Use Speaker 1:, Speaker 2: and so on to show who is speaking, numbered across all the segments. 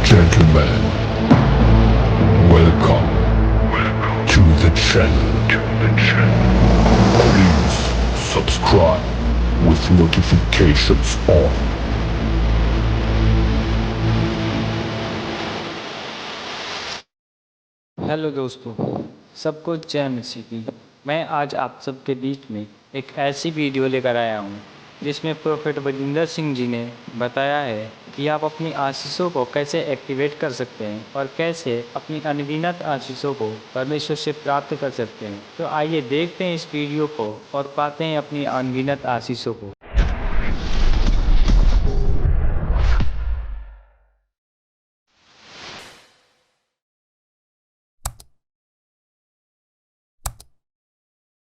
Speaker 1: gentlemen, welcome to the channel. Please subscribe with notifications on.
Speaker 2: Hello दोस्तों, सबको जय मसीह की। मैं आज आप सबके बीच में एक ऐसी वीडियो लेकर आया हूँ जिसमें प्रोफेट वजिंदर सिंह जी ने बताया है कि आप अपनी आशीषों को कैसे एक्टिवेट कर सकते हैं और कैसे अपनी अनगिनत आशीषों को परमेश्वर से प्राप्त कर सकते हैं। तो आइए देखते हैं इस वीडियो को और पाते हैं अपनी अनगिनत आशीषों को।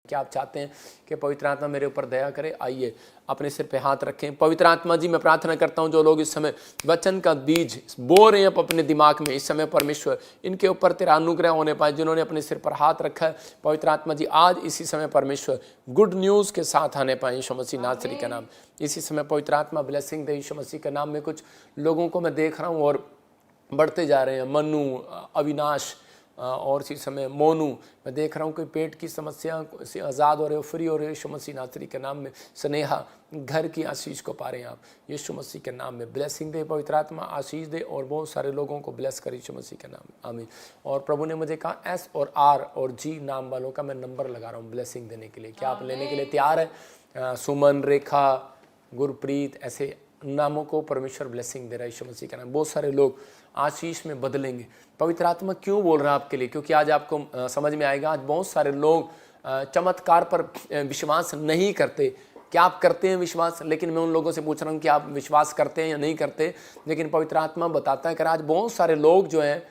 Speaker 3: क्या आप चाहते हैं कि पवित्र आत्मा मेरे ऊपर दया करे? आइए अपने सिर पे हाथ रखें। पवित्र आत्मा जी, मैं प्रार्थना करता हूं जो लोग इस समय वचन का बीज बो रहे हैं अपने दिमाग में, इस समय परमेश्वर इनके ऊपर तेरा अनुग्रह होने पाए। जिन्होंने अपने सिर पर हाथ रखा है, पवित्र आत्मा जी आज इसी समय परमेश्वर गुड न्यूज़ के साथ आने पाए यीशु मसीह नासरी का नाम। इसी समय पवित्र आत्मा ब्लेसिंग दे यीशु मसीह के नाम में। कुछ लोगों को मैं देख रहा हूँ और बढ़ते जा रहे हैं। मनु, अविनाश और इसी समय मोनू, मैं देख रहा हूँ कोई पेट की समस्या से आज़ाद हो रहे हो, फ्री हो रहे हो यीशु मसीह नासरी के नाम में। स्नेहा, घर की आशीष को पा रहे हैं आप यीशु मसीह के नाम में। ब्लेसिंग दे पवित्र आत्मा, आशीष दे और बहुत सारे लोगों को ब्लेस कर यीशु मसीह के नाम में, आमीन। और प्रभु ने मुझे कहा एस और आर और जी नाम वालों का मैं नंबर लगा रहा हूँ ब्लेसिंग देने के लिए। क्या आप लेने के लिए तैयार है? सुमन, रेखा, गुरप्रीत, ऐसे नामों को परमेश्वर ब्लेसिंग दे रहा है यीशु मसीह का नाम। बहुत सारे लोग आशीष में बदलेंगे। पवित्र आत्मा क्यों बोल रहा है आपके लिए? क्योंकि आज आपको समझ में आएगा। आज बहुत सारे लोग चमत्कार पर विश्वास नहीं करते। क्या आप करते हैं विश्वास? लेकिन मैं उन लोगों से पूछ रहा हूँ कि आप विश्वास करते हैं या नहीं करते। लेकिन पवित्र आत्मा बताता है कि आज बहुत सारे लोग जो हैं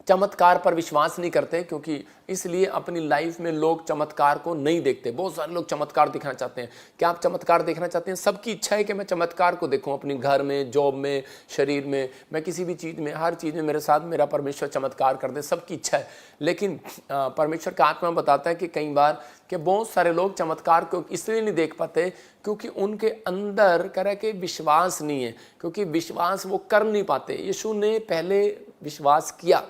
Speaker 3: चमत्कार पर विश्वास नहीं करते, क्योंकि इसलिए अपनी लाइफ में लोग चमत्कार को नहीं देखते। बहुत सारे लोग चमत्कार देखना चाहते हैं। क्या आप चमत्कार देखना चाहते हैं? सबकी इच्छा है कि मैं चमत्कार को देखूं अपने घर में, जॉब में, शरीर में, मैं किसी भी चीज़ में, हर चीज़ में मेरे साथ मेरा परमेश्वर चमत्कार कर दे, सबकी इच्छा है। लेकिन परमेश्वर का आत्मा बताता है कि कई बार कि बहुत सारे लोग चमत्कार को इसलिए नहीं देख पाते क्योंकि उनके अंदर कह रहे कि विश्वास नहीं है, क्योंकि विश्वास वो कर नहीं पाते। यीशु ने पहले विश्वास किया,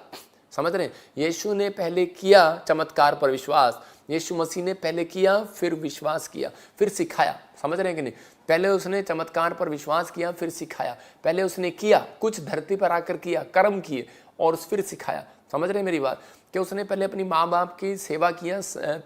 Speaker 3: समझ रहे हैं? यीशु ने पहले किया चमत्कार पर विश्वास। यीशु मसीह ने पहले किया, फिर विश्वास किया, फिर सिखाया। समझ रहे हैं कि नहीं? पहले उसने चमत्कार पर विश्वास किया, फिर सिखाया। पहले उसने किया, कुछ धरती पर आकर किया, कर्म किए और फिर सिखाया। समझ रहे हैं मेरी बात? कि उसने पहले अपनी माँ बाप की सेवा किया।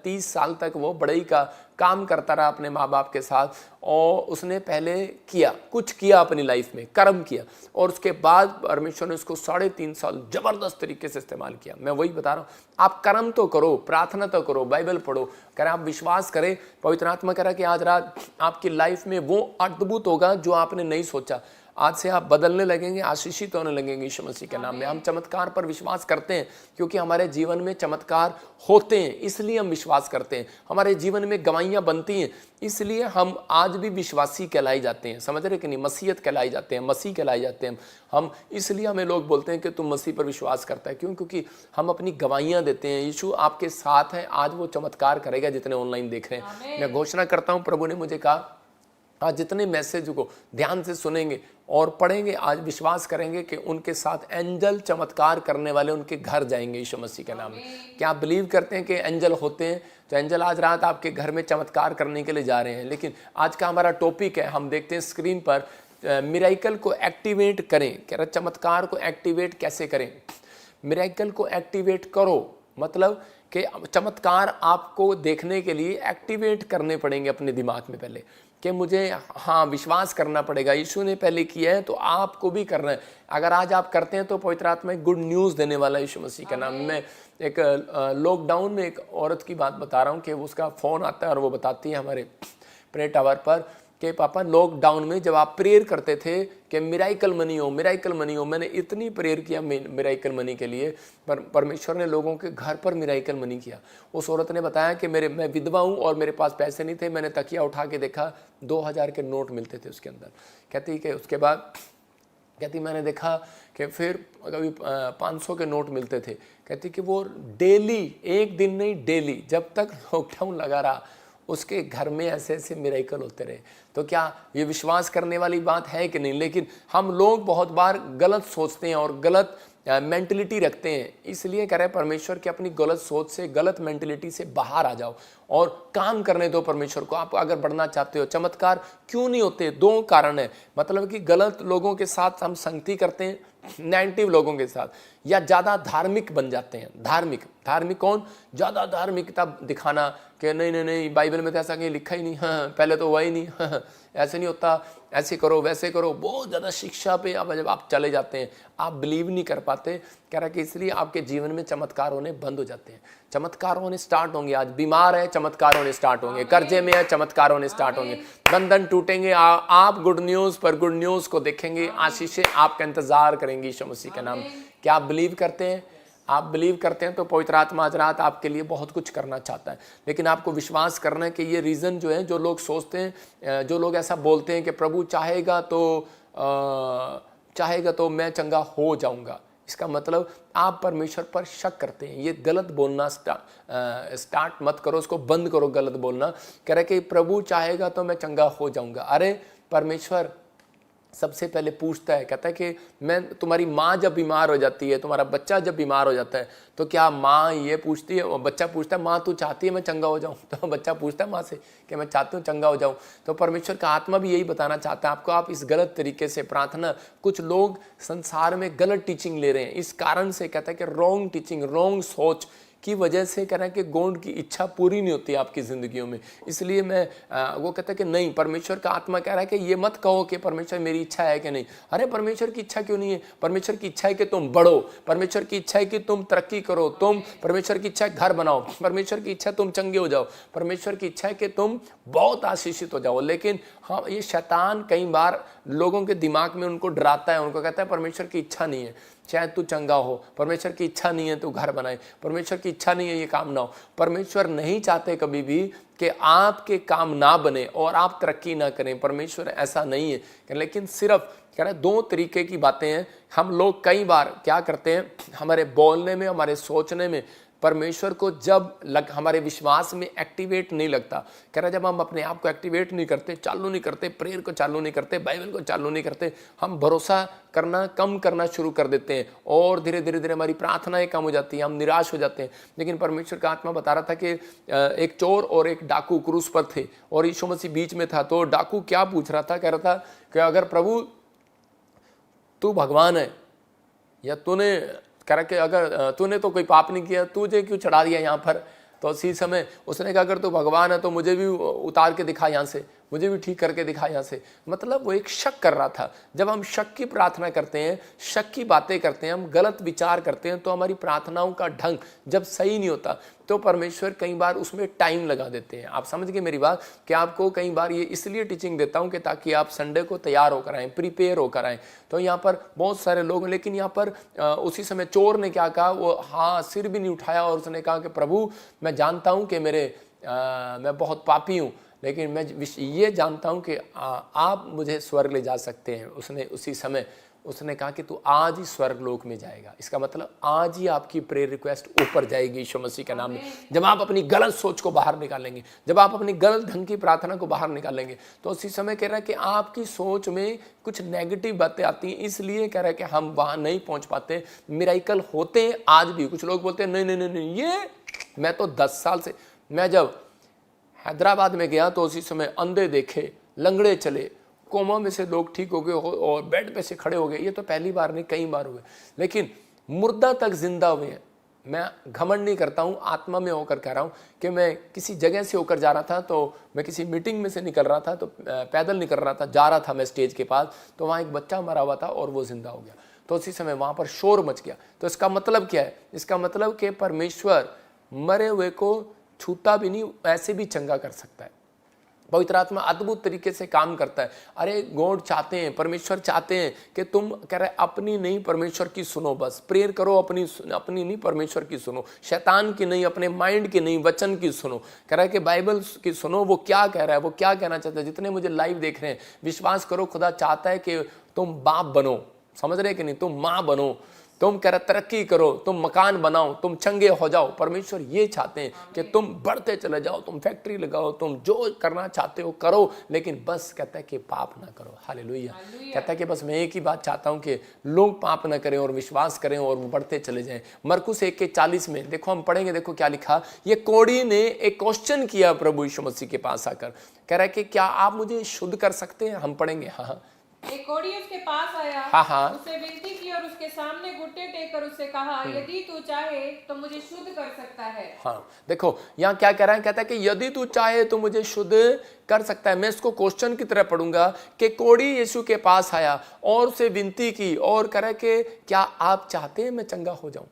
Speaker 3: 30 साल तक वो बड़ई का काम करता रहा अपने माँ बाप के साथ, और उसने पहले किया, कुछ किया अपनी लाइफ में, कर्म किया, और उसके बाद परमेश्वर ने उसको 3.5 साल जबरदस्त तरीके से इस्तेमाल किया। मैं वही बता रहा हूँ, आप कर्म तो करो, प्रार्थना तो करो, बाइबल पढ़ो, कह रहे आप विश्वास करें। पवित्र आत्मा कह रहा है कि आज रात आपकी लाइफ में वो अद्भुत होगा जो आपने नहीं सोचा। आज से आप बदलने लगेंगे, आशीषित होने लगेंगे यीशु मसीह के नाम में। हम चमत्कार पर विश्वास करते हैं क्योंकि हमारे जीवन में चमत्कार होते हैं, इसलिए हम विश्वास करते हैं। हमारे जीवन में गवाहियाँ बनती हैं, इसलिए हम आज भी विश्वासी कहलाई जाते हैं। समझ रहे कि नहीं? मसीहत कहलाई जाते हैं, मसीह कहलाई जाते हैं हम। इसलिए हमें लोग बोलते हैं कि तुम मसीह पर विश्वास करता है। क्यों? क्योंकि हम अपनी गवाहियाँ देते हैं। यीशु आपके साथ है, आज वो चमत्कार करेगा जितने ऑनलाइन देख रहे हैं। मैं घोषणा करता हूँ, प्रभु ने मुझे कहा आज जितने मैसेज को ध्यान से सुनेंगे और पढ़ेंगे, आज विश्वास करेंगे कि उनके साथ एंजल चमत्कार करने वाले उनके घर जाएंगे यीशु मसीह के नाम में। क्या आप बिलीव करते हैं कि एंजल होते हैं? तो एंजल आज रात आपके घर में चमत्कार करने के लिए जा रहे हैं। लेकिन आज का हमारा टॉपिक है, हम देखते हैं स्क्रीन पर, मिरेकल को एक्टिवेट करें। कह रहा चमत्कार को एक्टिवेट कैसे करें? मिरेकल को एक्टिवेट करो, मतलब कि चमत्कार आपको देखने के लिए एक्टिवेट करने पड़ेंगे अपने दिमाग में पहले, कि मुझे हाँ विश्वास करना पड़ेगा। यीशु ने पहले किया है तो आपको भी करना है। अगर आज आप करते हैं तो पवित्र आत्मा गुड न्यूज़ देने वाला यीशु मसीह का नाम। मैं एक लॉकडाउन में एक औरत की बात बता रहा हूँ कि उसका फ़ोन आता है और वो बताती है हमारे प्रेयर टावर पर कि पापा लॉकडाउन में जब आप प्रेयर करते थे कि मिराइकल मनी हो, मिराइकल मनी हो, मैंने इतनी प्रेयर किया मिराइकल मनी के लिए, पर परमेश्वर ने लोगों के घर पर मिराइकल मनी किया। उस औरत ने बताया कि मैं विधवा हूँ और मेरे पास पैसे नहीं थे, मैंने तकिया उठा के देखा 2000 के नोट मिलते थे उसके अंदर। कहती कि उसके बाद कहती मैंने देखा कि फिर कभी 500 के नोट मिलते थे। कहती कि वो डेली, एक दिन नहीं डेली, जब तक लॉकडाउन लगा रहा उसके घर में ऐसे ऐसे मिरेकल होते रहे। तो क्या ये विश्वास करने वाली बात है कि नहीं? लेकिन हम लोग बहुत बार गलत सोचते हैं और गलत मेंटलिटी रखते हैं। इसलिए कह रहे हैं परमेश्वर की अपनी गलत सोच से, गलत मेंटलिटी से बाहर आ जाओ और काम करने दो परमेश्वर को। आप अगर बढ़ना चाहते हो, चमत्कार क्यों नहीं होते? 2 कारण है। मतलब कि गलत लोगों के साथ हम संगति करते हैं, नेगेटिव लोगों के साथ, या ज़्यादा धार्मिक बन जाते हैं। धार्मिक कौन? ज़्यादा धार्मिकता दिखाना कि नहीं बाइबल में तो ऐसा कहीं लिखा ही नहीं, हाँ पहले तो हुआ ही नहीं, हाँ ऐसे नहीं होता, ऐसे करो वैसे करो। बहुत ज़्यादा शिक्षा पे अब जब आप चले जाते हैं, आप बिलीव नहीं कर पाते। कह रहा कि इसलिए आपके जीवन में चमत्कार होने बंद हो जाते हैं। चमत्कार होने स्टार्ट होंगे। आज बीमार है, चमत्कार होने स्टार्ट होंगे। कर्जे में है, चमत्कार होने स्टार्ट होंगे। बंधन टूटेंगे। आप गुड न्यूज़ पर गुड न्यूज़ को देखेंगे। आशीषें आपका इंतजार करेंगी यीशु मसीह के नाम। क्या आप बिलीव करते हैं? आप बिलीव करते हैं तो पवित्र आत्मा आज रात आपके लिए बहुत कुछ करना चाहता है। लेकिन आपको विश्वास करना है कि ये रीज़न जो है, जो लोग सोचते हैं, जो लोग ऐसा बोलते हैं कि प्रभु चाहेगा तो मैं चंगा हो जाऊंगा, इसका मतलब आप परमेश्वर पर शक करते हैं। ये गलत बोलना स्टार्ट मत करो, उसको बंद करो गलत बोलना। कह रहे कि प्रभु चाहेगा तो मैं चंगा हो जाऊंगा। अरे परमेश्वर सबसे पहले पूछता है, कहता है कि मैं, तुम्हारी माँ जब बीमार हो जाती है, तुम्हारा बच्चा जब बीमार हो जाता है, तो क्या माँ ये पूछती है, बच्चा पूछता है माँ तू चाहती है मैं चंगा हो जाऊँ? तो बच्चा पूछता है माँ से कि मैं चाहती हूँ चंगा हो जाऊँ। तो परमेश्वर का आत्मा भी यही बताना चाहता है आपको। आप इस गलत तरीके से प्रार्थना, कुछ लोग संसार में गलत टीचिंग ले रहे हैं, इस कारण से कहता है कि रॉन्ग टीचिंग, रॉन्ग सोच की वजह से कह रहे हैं कि गॉड की इच्छा पूरी नहीं होती आपकी ज़िंदगियों में। इसलिए वो कहता है कि नहीं, परमेश्वर का आत्मा कह रहा है कि ये मत कहो कि परमेश्वर मेरी इच्छा है कि नहीं। अरे परमेश्वर की इच्छा क्यों नहीं है? परमेश्वर की इच्छा है कि तुम बढ़ो, परमेश्वर की इच्छा है कि तुम तरक्की करो, परमेश्वर की इच्छा है घर बनाओ, परमेश्वर की इच्छा है तुम चंगे हो जाओ, परमेश्वर की इच्छा है कि तुम बहुत आशीषित हो जाओ। लेकिन हाँ, ये शैतान कई बार लोगों के दिमाग में उनको डराता है, उनको कहता है परमेश्वर की इच्छा नहीं है शायद तू चंगा हो, परमेश्वर की इच्छा नहीं है तू घर बनाए, परमेश्वर की इच्छा नहीं है ये काम ना हो। परमेश्वर नहीं चाहते कभी भी कि आपके काम ना बने और आप तरक्की ना करें। परमेश्वर ऐसा नहीं है। लेकिन सिर्फ कह रहे 2 तरीके की बातें हैं। हम लोग कई बार क्या करते हैं, हमारे बोलने में, हमारे सोचने में परमेश्वर को जब हमारे विश्वास में एक्टिवेट नहीं लगता। कह रहा जब हम अपने आप को एक्टिवेट नहीं करते, चालू नहीं करते, प्रेयर को चालू नहीं करते, बाइबल को चालू नहीं करते, हम भरोसा करना कम करना शुरू कर देते हैं और धीरे धीरे हमारी प्रार्थनाएं कम हो जाती हैं, हम निराश हो जाते हैं। लेकिन परमेश्वर का आत्मा बता रहा था कि एक चोर और एक डाकू क्रूस पर थे और यीशु मसीह बीच में था। तो डाकू क्या पूछ रहा था? कह रहा था कि अगर प्रभु तू भगवान है, या तूने कह रहा कि अगर तूने तो कोई पाप नहीं किया, तुझे क्यों चढ़ा दिया यहाँ पर? तो उसी समय उसने कहा अगर तू भगवान है तो मुझे भी उतार के दिखा यहाँ से, मुझे भी ठीक करके दिखा यहाँ से। मतलब वो एक शक कर रहा था। जब हम शक की प्रार्थना करते हैं, शक की बातें करते हैं, हम गलत विचार करते हैं, तो हमारी प्रार्थनाओं का ढंग जब सही नहीं होता तो परमेश्वर कई बार उसमें टाइम लगा देते हैं। आप समझ गए मेरी बात? कि आपको कई बार ये इसलिए टीचिंग देता हूँ कि ताकि आप संडे को तैयार होकर आएँ, प्रिपेयर होकर आएँ। तो यहाँ पर बहुत सारे लोग, लेकिन यहाँ पर उसी समय चोर ने क्या कहा, वो हाँ सिर भी नहीं उठाया और उसने कहा कि प्रभु मैं जानता हूँ कि मैं बहुत पापी हूँ, लेकिन मैं ये जानता हूँ कि आप मुझे स्वर्ग ले जा सकते हैं। उसने उसी समय उसने कहा कि तू आज ही स्वर्ग लोक में जाएगा। इसका मतलब आज ही आपकी प्रेयर रिक्वेस्ट ऊपर जाएगी यीशु मसीह के नाम में। जब आप अपनी गलत सोच को बाहर निकालेंगे, जब आप अपनी गलत ढंग की प्रार्थना को बाहर निकालेंगे, तो उसी समय कह रहा है कि आपकी सोच में कुछ नेगेटिव बातें आती हैं। इसलिए कह रहा है कि हम वहाँ नहीं पहुँच पाते। मिरेकल होते हैं आज भी। कुछ लोग बोलते हैं नहीं, ये मैं तो 10 साल से, मैं जब हैदराबाद में गया तो उसी समय अंधे देखे, लंगड़े चले, कोमा में से लोग ठीक हो गए और बेड पे से खड़े हो गए। ये तो पहली बार नहीं, कई बार हुए। लेकिन मुर्दा तक जिंदा हुए हैं। मैं घमंड नहीं करता हूँ, आत्मा में होकर कह रहा हूँ कि मैं किसी जगह से होकर जा रहा था, तो मैं किसी मीटिंग में से निकल रहा था, तो पैदल निकल रहा था, जा रहा था मैं स्टेज के पास, तो वहाँ एक बच्चा मरा हुआ था और वो जिंदा हो गया। तो उसी समय वहाँ पर शोर मच गया। तो इसका मतलब क्या है? इसका मतलब कि परमेश्वर मरे हुए को छूता भी नहीं, ऐसे भी चंगा कर सकता है। पवित्र आत्मा अद्भुत तरीके से काम करता है। अरे गॉड चाहते हैं, परमेश्वर चाहते हैं कि तुम कह रहे अपनी नहीं परमेश्वर की सुनो। बस प्रेयर करो, अपनी नहीं परमेश्वर की सुनो, शैतान की नहीं, अपने माइंड की नहीं, वचन की सुनो। कह रहा है कि बाइबल की सुनो, वो क्या कह रहा है, वो क्या कहना चाहता है। जितने मुझे लाइव देख रहे हैं, विश्वास करो खुदा चाहता है कि तुम बाप बनो। समझ रहे कि नहीं? तुम माँ बनो, तुम कह रहे तरक्की करो, तुम मकान बनाओ, तुम चंगे हो जाओ। परमेश्वर ये चाहते हैं कि तुम बढ़ते चले जाओ, तुम फैक्ट्री लगाओ, तुम जो करना चाहते हो करो, लेकिन बस कहता है कि पाप ना करो। हालेलुया। कहता है कि बस मैं एक ही बात चाहता हूँ कि लोग पाप ना करें और विश्वास करें और वो बढ़ते चले जाएं। मरकुस 1:40 में देखो, हम पढ़ेंगे, देखो क्या लिखा। ये कोढ़ी ने एक क्वेश्चन किया प्रभु यीशु मसीह के पास आकर, कह रहा है कि क्या आप मुझे शुद्ध कर सकते हैं? हम पढ़ेंगे। हाँ,
Speaker 4: एक कोढ़ी उसके पास आया,
Speaker 3: हाँ।
Speaker 4: उससे विनती की और उसके सामने घुटने टेक कर उससे कहा, यदि तू चाहे तो मुझे शुद्ध कर सकता है।
Speaker 3: हाँ, देखो यहाँ क्या कह रहा है, कहता है कि यदि तू चाहे तो मुझे शुद्ध कर सकता है। मैं इसको क्वेश्चन की तरह पढ़ूंगा कि कोढ़ी यीशु के पास आया और उसे विनती की और कह रहा है कि क्या आप चाहते हैं मैं चंगा हो जाऊं?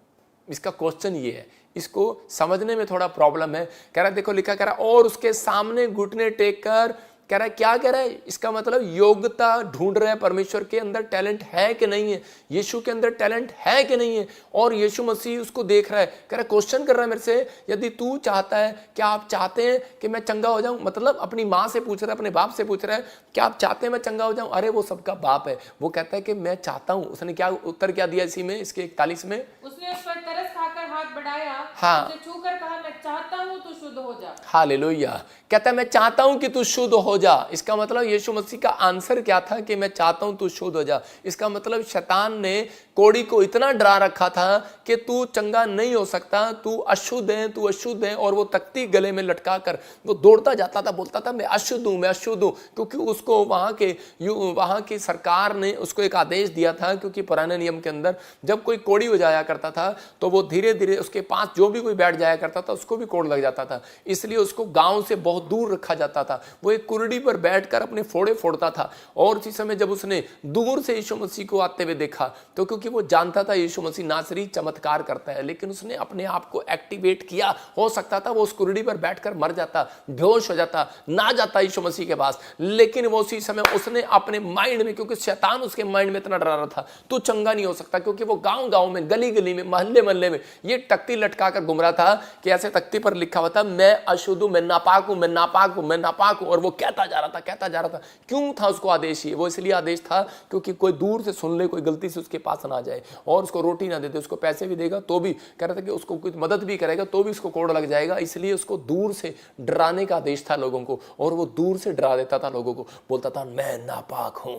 Speaker 3: इसका क्वेश्चन ये है, इसको समझने में थोड़ा प्रॉब्लम है। कह रहा है, देखो लिखा, कह रहा और उसके सामने घुटने टेक कर, कह रहा है क्या कह रहा है, इसका मतलब योग्यता ढूंढ रहा है, परमेश्वर के अंदर टैलेंट है कि नहीं है, यीशु के अंदर टैलेंट है कि नहीं है। और यीशु मसीह उसको देख रहा है, कह रहा है क्वेश्चन कर रहा है मेरे से, यदि तू चाहता है, क्या आप चाहते हैं कि मैं चंगा हो जाऊं? मतलब अपनी माँ से पूछ रहा है, अपने बाप से पूछ रहा है, क्या आप चाहते हैं मैं चंगा हो जाऊं? अरे वो सबका बाप है, वो कहता है कि मैं चाहता हूं। उसने क्या उत्तर क्या दिया इसी में, इसके 41 में?
Speaker 4: उसने उस पर तरस खाकर हाथ बढ़ाया,
Speaker 3: हाँ,
Speaker 4: उसे छूकर कहा, मैं चाहता हूँ तू शुद्ध हो जा।
Speaker 3: हालेलुया। कहता है मैं चाहता हूं कि तू शुद्ध हो जा। इसका मतलब यीशु मसीह का आंसर क्या था कि मैं चाहता हूं तू शुद्ध हो जा। इसका मतलब शैतान ने कोढ़ी को इतना डरा रखा था कि तू चंगा नहीं हो सकता, तू अशुद्ध है, तू अशुद्ध है। और वो तख्ती गले में लटका कर वो दौड़ता जाता था, बोलता था मैं अशुद्ध हूं, मैं अशुद्ध हूं। क्योंकि उसको वहां की सरकार ने उसको एक आदेश दिया था, क्योंकि पुराने नियम के अंदर जब कोई कोढ़ी हो जाया करता था तो वो धीरे धीरे उसके पास जो भी कोई बैठ जाया करता था उसको भी कोढ़ लग जाता था। इसलिए उसको गांव से बहुत दूर रखा जाता था। वो एक कुर्डी पर बैठकर अपने फोड़े फोड़ता था। और उसी समय जब उसने दूर से यीशु मसीह को आते हुए देखा, तो क्योंकि वो जानता था यीशु मसीह नासरी चमत्कार करता है, लेकिन उसने अपने आप को एक्टिवेट किया। हो सकता था वो उस कुर्डी पर बैठकर मर जाता, बेहोश हो जाता, ना जाता यीशु मसीह के पास। लेकिन वो उसी समय उसने अपने माइंड में, क्योंकि शैतान उसके माइंड में इतना डरा रहा था, तू चंगा नहीं हो सकता, क्योंकि वो गांव गांव में, गली गली में, मोहल्ले मोहल्ले में ये तख्ती लटका कर घूम रहा था कि ऐसे तख्ती पर लिखा हुआ था मैं अशुद्ध हूं, मैं नापाक हूं, मैं नापाक हूं, मैं नापाक हूं। और वो कहता जा रहा था, कहता जा रहा था। क्यों था उसको आदेश? ये वो इसलिए आदेश था क्योंकि कोई दूर से सुन ले, कोई गलती से उसके पास ना जाए और उसको रोटी ना दे दे, उसको पैसे भी देगा तो भी, कह रहा था कि उसको कुछ मदद भी करेगा तो भी उसको कोड़ लग जाएगा। इसलिए उसको दूर से डराने का आदेश था लोगों को, और वो दूर से डरा देता था लोगों को, बोलता था मैं नापाक हूं,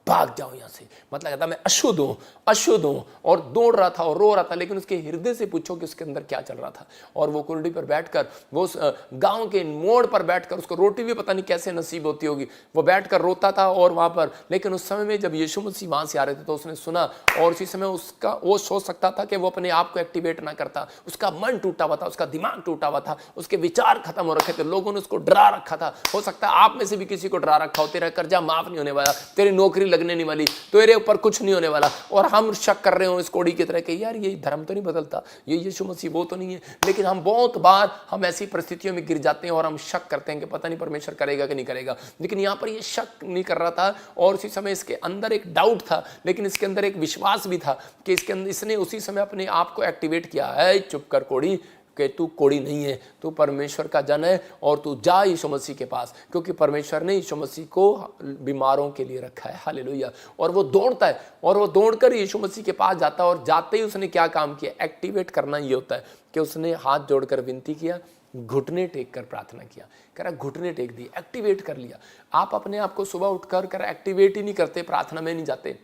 Speaker 3: भाग जाओ यहां से। मतलब कहता मैं अशुद्ध हूं, अशुद्ध हूं। और दौड़ रहा था और रो रहा था। लेकिन उसके हृदय से पूछो कि उसके अंदर क्या चल रहा था। और वो कुर्डी पर बैठकर, वो गांव के मोड़ पर बैठकर, उसको रोटी भी पता नहीं कैसे नसीब होती होगी, वो बैठकर रोता था। और वहां पर, लेकिन उस समय में जब यीशु मसीह वहां से आ रहे थे तो उसने सुना, और उसी समय उसका वो सोच सकता था कि वो अपने आप को एक्टिवेट ना करता। उसका मन टूटा हुआ था, उसका दिमाग टूटा हुआ था, उसके विचार खत्म हो रखे थे, लोगों ने उसको डरा रखा था। हो सकता है आप में से भी किसी को डरा रखा हो, तेरा कर्जा माफ नहीं होने वाला, तेरी नौकरी लगने नहीं वाली, तेरे ऊपर कुछ नहीं होने वाला। और हम शक कर रहे हो इस कोढ़ी की तरह कि यार ये धर्म तो नहीं बदलता, ये यीशु मसीह वो तो नहीं है। लेकिन हम बहुत बार हम ऐसी परिस्थितियों में गिर जाते हैं और हम शक करते हैं कि पता नहीं परमेश्वर करेगा कि नहीं करेगा। लेकिन यहाँ पर ये शक नहीं कर रहा था, और उसी समय इसके अंदर एक डाउट था, लेकिन इसके अंदर एक विश्वास भी था कि इसके अंदर इसने उसी समय अपने आप को एक्टिवेट किया है। चुप कर कोढ़ी, कि तू कोढ़ी नहीं है, तू परमेश्वर का जन है, और तू जा यीशु मसीह के पास, क्योंकि परमेश्वर ने यीशु मसीह को बीमारों के लिए रखा है। हालेलुया। और वो दौड़ता है, और वो दौड़कर यीशु मसीह के पास जाता है। और जाते ही उसने क्या काम किया? एक्टिवेट करना ये होता है कि उसने हाथ जोड़कर विनती किया, घुटने टेक कर प्रार्थना किया। कह रहा घुटने टेक दी, एक्टिवेट कर लिया। आप अपने आप को सुबह उठकर एक्टिवेट ही नहीं करते, प्रार्थना में नहीं जाते,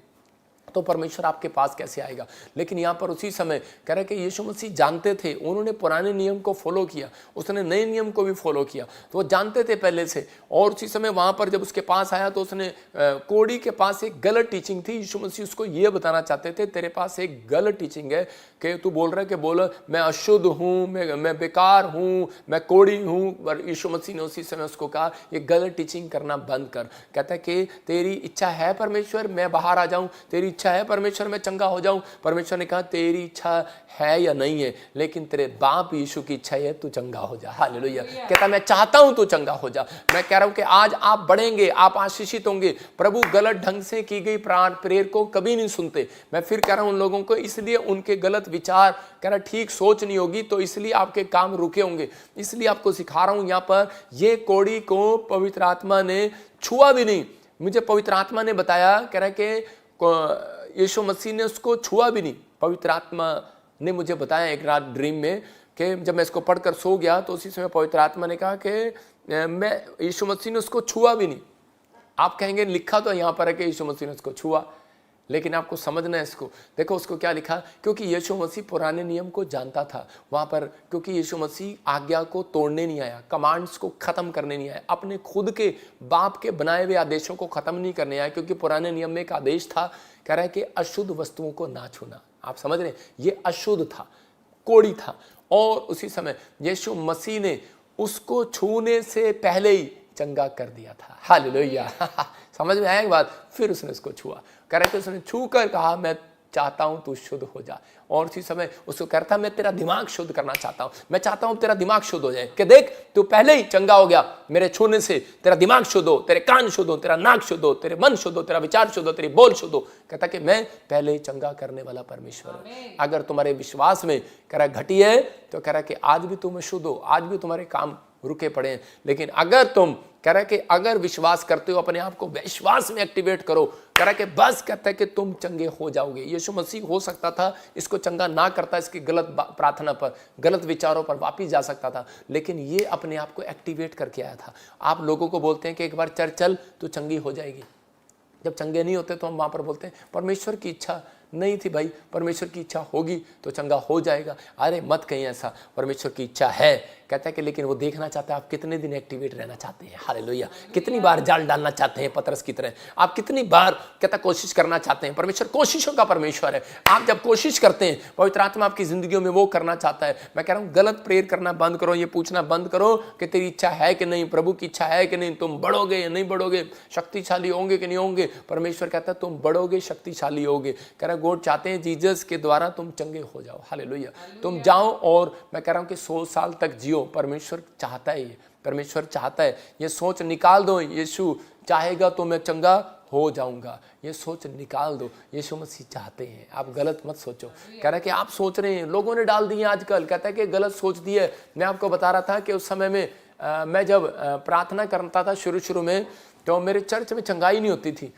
Speaker 3: तो परमेश्वर आपके पास कैसे आएगा? लेकिन यहाँ पर उसी समय कह रहे कि यीशु मसीह जानते थे, उन्होंने पुराने नियम को फॉलो किया, उसने नए नियम को भी फॉलो किया, तो वो जानते थे पहले से। और उसी समय वहाँ पर जब उसके पास आया तो उसने कोढ़ी के पास एक गलत टीचिंग थी। यीशु मसीह उसको ये बताना चाहते थे, तेरे पास एक गलत टीचिंग है कि तू बोल रहा है कि बोल मैं अशुद्ध हूँ, मैं बेकार हूँ, मैं कोढ़ी हूँ। पर यीशु मसीह ने उसी समय उसको कहा ये गलत टीचिंग करना बंद कर। कहता है कि तेरी इच्छा है परमेश्वर मैं बाहर आ जाऊँ, तेरी इच्छा है परमेश्वर मैं चंगा हो जाऊं। परमेश्वर ने कहा तेरी इच्छा है या नहीं है, लेकिन तेरे बाप यीशु की इच्छा है तू चंगा हो जा। हालेलुया। कहता मैं चाहता हूं तू चंगा हो जा। मैं कह रहा हूं कि आज आप बढ़ेंगे, आप आशीषित होंगे। प्रभु गलत ढंग से की गई प्रेयर को कभी नहीं सुनते। मैं फिर कह रहा हूं उन लोगों को, इसलिए उनके गलत विचार, कह रहा ठीक सोच नहीं होगी, तो इसलिए आपके काम रुके होंगे। इसलिए आपको सिखा रहा हूं यहां पर, ये कोढ़ी को पवित्र आत्मा ने छुआ भी नहीं। मुझे पवित्र आत्मा ने बताया, कह रहा है कि यीशु मसीह ने उसको छुआ भी नहीं, पवित्र आत्मा ने मुझे बताया एक रात ड्रीम में कि जब मैं इसको पढ़कर सो गया तो उसी समय पवित्र आत्मा ने कहा कि मैं यीशु मसीह ने उसको छुआ भी नहीं। आप कहेंगे लिखा तो यहाँ पर है कि यीशु मसीह ने उसको छुआ, लेकिन आपको समझना है इसको। देखो उसको क्या लिखा, क्योंकि यीशु मसीह पुराने नियम को जानता था वहाँ पर, क्योंकि यीशु मसीह आज्ञा को तोड़ने नहीं आया, कमांड्स को ख़त्म करने नहीं आया, अपने खुद के बाप के बनाए हुए आदेशों को ख़त्म नहीं करने आया। क्योंकि पुराने नियम में एक आदेश था, कह रहा है कि अशुद्ध वस्तुओं को ना छूना। आप समझ रहे हैं, ये अशुद्ध था, कोड़ी था, और उसी समय यीशु मसीह ने उसको छूने से पहले ही चंगा कर दिया था। हालेलुया। समझ में आया एक बात। फिर उसने उसको छुआ, कह रहे थे उसने छू कर कहा मैं चाहता हूं तू शुद्ध हो जा। और उसी समय उसको कहता मैं तेरा दिमाग शुद्ध करना चाहता हूं, मैं चाहता हूं तेरा दिमाग शुद्ध हो जाए, कि देख तू पहले ही चंगा हो गया मेरे छूने से, तेरा दिमाग शुद्ध हो, तेरे कान शुद्ध हो, तेरा नाक शुद्ध हो, तेरे मन शुद्ध हो, तेरा विचार शुद्ध हो, तेरी बोल शुद्ध हो। कहता कि मैं पहले ही चंगा करने वाला परमेश्वर हूं। अगर तुम्हारे विश्वास में कह रहा घटी है तो कह रहा कि आज भी तुम शुद्ध हो, आज भी तुम्हारे काम रुके पड़े हैं, लेकिन अगर तुम कह रहा कि अगर विश्वास करते हो, अपने आप को विश्वास में एक्टिवेट करो, कह रहा कि बस कहता है कि तुम चंगे हो जाओगे। यीशु मसीह हो सकता था इसको चंगा ना करता, इसकी गलत प्रार्थना पर, गलत विचारों पर वापिस जा सकता था, लेकिन ये अपने आप को एक्टिवेट करके आया था। आप लोगों को बोलते हैं कि एक बार चर्च चल तो चंगी हो जाएगी, जब चंगे नहीं होते तो हम वहाँ पर बोलते हैं परमेश्वर की इच्छा नहीं थी भाई, परमेश्वर की इच्छा होगी तो चंगा हो जाएगा। अरे मत कहीं ऐसा, परमेश्वर की इच्छा है, कहता है कि लेकिन वो देखना चाहता है आप कितने दिन एक्टिवेट रहना चाहते हैं। हालेलुया। कितनी बार जाल डालना चाहते हैं पतरस की तरह, आप कितनी बार कहता कोशिश करना चाहते हैं। परमेश्वर कोशिशों का परमेश्वर है। आप जब कोशिश करते हैं, पवित्र आत्मा आपकी जिंदगियों में वो करना चाहता है। मैं कह रहा हूँ गलत प्रेयर करना बंद करो, ये पूछना बंद करो कि तेरी इच्छा है कि नहीं, प्रभु की इच्छा है कि नहीं, तुम बढ़ोगे या नहीं बढ़ोगे, शक्तिशाली होंगे कि नहीं होंगे। परमेश्वर कहता है तुम बढ़ोगे, शक्तिशाली होगे। कह रहा गॉड चाहते हैं जीसस के द्वारा तुम चंगे हो जाओ। हालेलुया। तुम जाओ और मैं कह रहा हूँ कि 100 साल तक जियो। परमेश्वर चाहता है, ये परमेश्वर चाहता है। ये सोच निकाल दो, यीशु चाहेगा तो मैं चंगा हो जाऊंगा, ये सोच निकाल दो। यीशु मसीह चाहते हैं, आप गलत मत सोचो। कह रहा है कि आप सोच रहे हैं, लोगों ने डाल दी है आजकल, कहता है कि गलत सोच दी है। मैं आपको बता रहा था कि उस समय में मैं जब प्रार्थना करता था शुरू में, तो मेरे चर्च में चंगाई नहीं होती थी।